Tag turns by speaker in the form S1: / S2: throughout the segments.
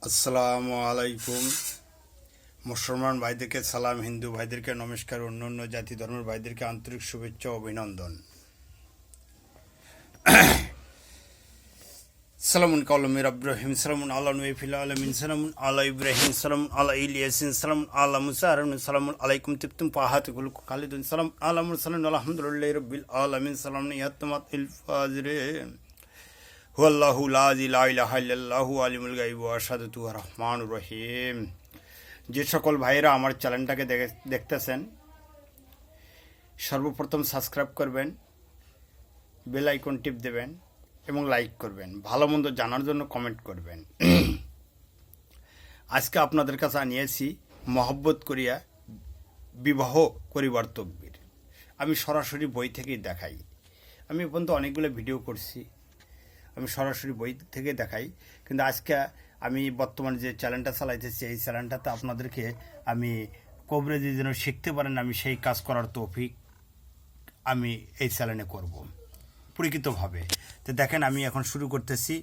S1: আসসালামু আলাইকুম। মুসলমান ভাইদেরকে সালাম, হিন্দু ভাইদেরকে নমস্কার, অন্য অন্য জাতি ধর্মের ভাইদেরকে আন্তরিক শুভেচ্ছা ও অভিনন্দন। সালামুন কালামি ইব্রাহিম, সালামুন আলা নূহ ফিল আলামিন, সালামুন আলা ইব্রাহিম, সালামুন আলা ইলিয়াসিন, সালামুন আলা মুসা, সালামুন আলাইকুম তিবতুম ফাহাতুকুল খালিদুন, সালাম আলা মুরসালিন, আলহামদুলিল্লাহি রাব্বিল আলামিন, সালাম ইয়াতমাত ইল ফাজরে হুয়াল্লাহু লা ইলাহা ইল্লাল্লাহু আলিমুল গায়ব ওয়া শাহাদাতু রহমানুর রহিম। যে সকল ভাইয়েরা আমার চ্যানেলটাকে দেখতেছেন, সর্বপ্রথম সাবস্ক্রাইব করবেন, বেল আইকন টিপ দেবেন এবং লাইক করবেন, ভালো মন্দ জানার জন্য কমেন্ট করবেন। আজকে আপনাদের কাছে আনিয়েছি মহব্বত করিয়া বিবাহ করিবার তকবীর। আমি সরাসরি বই থেকেই দেখাই। আমি পর্যন্ত অনেকগুলো ভিডিও করছি, আমি সরাসরি বই থেকে দেখাই, কিন্তু আজকে আমি বর্তমানে যে চ্যানেলটা চালাইতেছি এই চ্যানেলটাতে আপনাদেরকে আমি কবরেজে যেন শিখতে পারেন আমি সেই কাজ করার তৌফিক আমি এই চ্যানেলে করব পরিকৃতভাবে। তো দেখেন, আমি এখন শুরু করতেছি।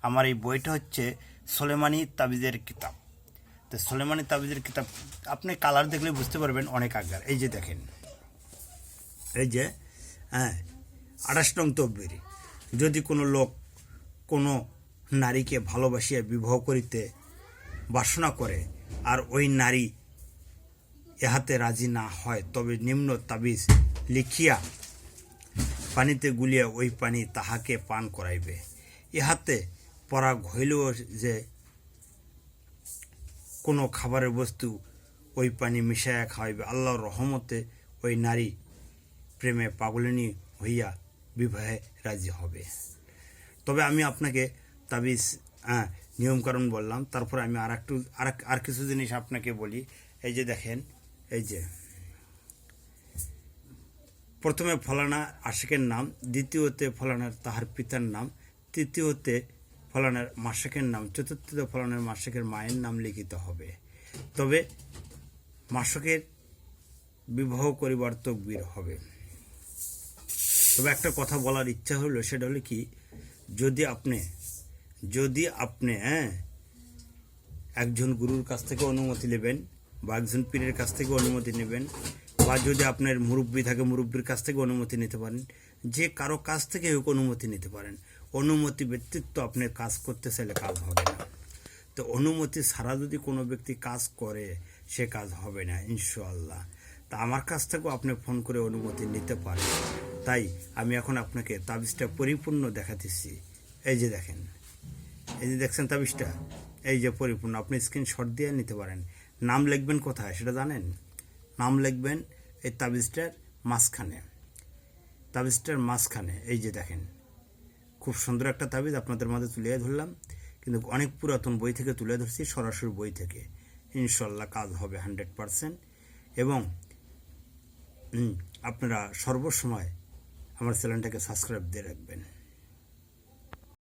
S1: আমার এই বইটা হচ্ছে সোলেমানি তাবিজের কিতাব। তো সোলেমানি তাবিজের কিতাব আপনি কালার দেখলে বুঝতে পারবেন অনেক আগের। এই যে দেখেন, এই যে 28 নং তকবীর। যদি কোনো লোক কোনো নারীকে ভালোবাসিয়া বিবাহ করিতে বাসনা করে আর ওই নারী ইহাতে রাজি না হয়, তবে নিম্ন তাবিজ লিখিয়া পানিতে গুলিয়া ওই পানি তাহাকে পান করাইবে। ইহাতে পরাগ হইলেও যে কোনো খাবারের বস্তু ওই পানি মিশাইয়া খাওয়াইবে। আল্লাহর রহমতে ওই নারী প্রেমে পাগলিনী হইয়া বিবাহে রাজি হবে। তবে আমি আপনাকে তাবিজ নিয়মকানুন বললাম, তারপরে আমি আর কিছু জিনিস আপনাকে বলি। এই যে দেখেন, এই যে প্রথমে ফলানা আশিকের নাম, দ্বিতীয়তে ফলানার তাহার পিতার নাম, তৃতীয়তে ফলানার মাসিকের নাম, চতুর্থতে ফলানার মাসিকের মায়ের নাম লিখিত হবে। তবে মাসিকের বিবাহ করিবার তকবীর হবে। তবে একটা কথা বলার ইচ্ছা হলো, সেটা হলো কি, যদি আপনি একজন গুরুর কাছ থেকে অনুমতি নেবেন বা একজন পীরের কাছ থেকে অনুমতি নেবেন, বা যদি আপনার মুরব্বী থাকে মুরব্বীর কাছ থেকে অনুমতি নিতে পারেন, যে কারো কাছ থেকে হোক অনুমতি নিতে পারেন। অনুমতি ব্যতীত আপনি কাজ করতে চাইলে কাজ হবে না। তো অনুমতি ছাড়া যদি কোনো ব্যক্তি কাজ করে, সে কাজ হবে না ইনশাআল্লাহ। তা আমার কাছ থেকেও আপনি ফোন করে অনুমতি নিতে পারেন। তাই আমি এখন আপনাকে তাবিজটা পরিপূর্ণ দেখাতেছি। এই যে দেখেন, এই যে দেখছেন তাবিজটা, এই যে পরিপূর্ণ। আপনি স্ক্রিনশট দিয়ে নিতে পারেন। নাম লিখবেন কোথায় সেটা জানেন? নাম লিখবেন এই তাবিজটার মাঝখানে। এই যে দেখেন, খুব সুন্দর একটা তাবিজ আপনাদের মাঝে তুলে ধরলাম, কিন্তু অনেক পুরাতন বই থেকে তুলে ধরছি, সরাসরি বই থেকে। ইনশাল্লাহ কাজ হবে 100%। এবং আপনারা সর্বসময় আমার চ্যানেলটাকে সাবস্ক্রাইব দিয়ে রাখবেন।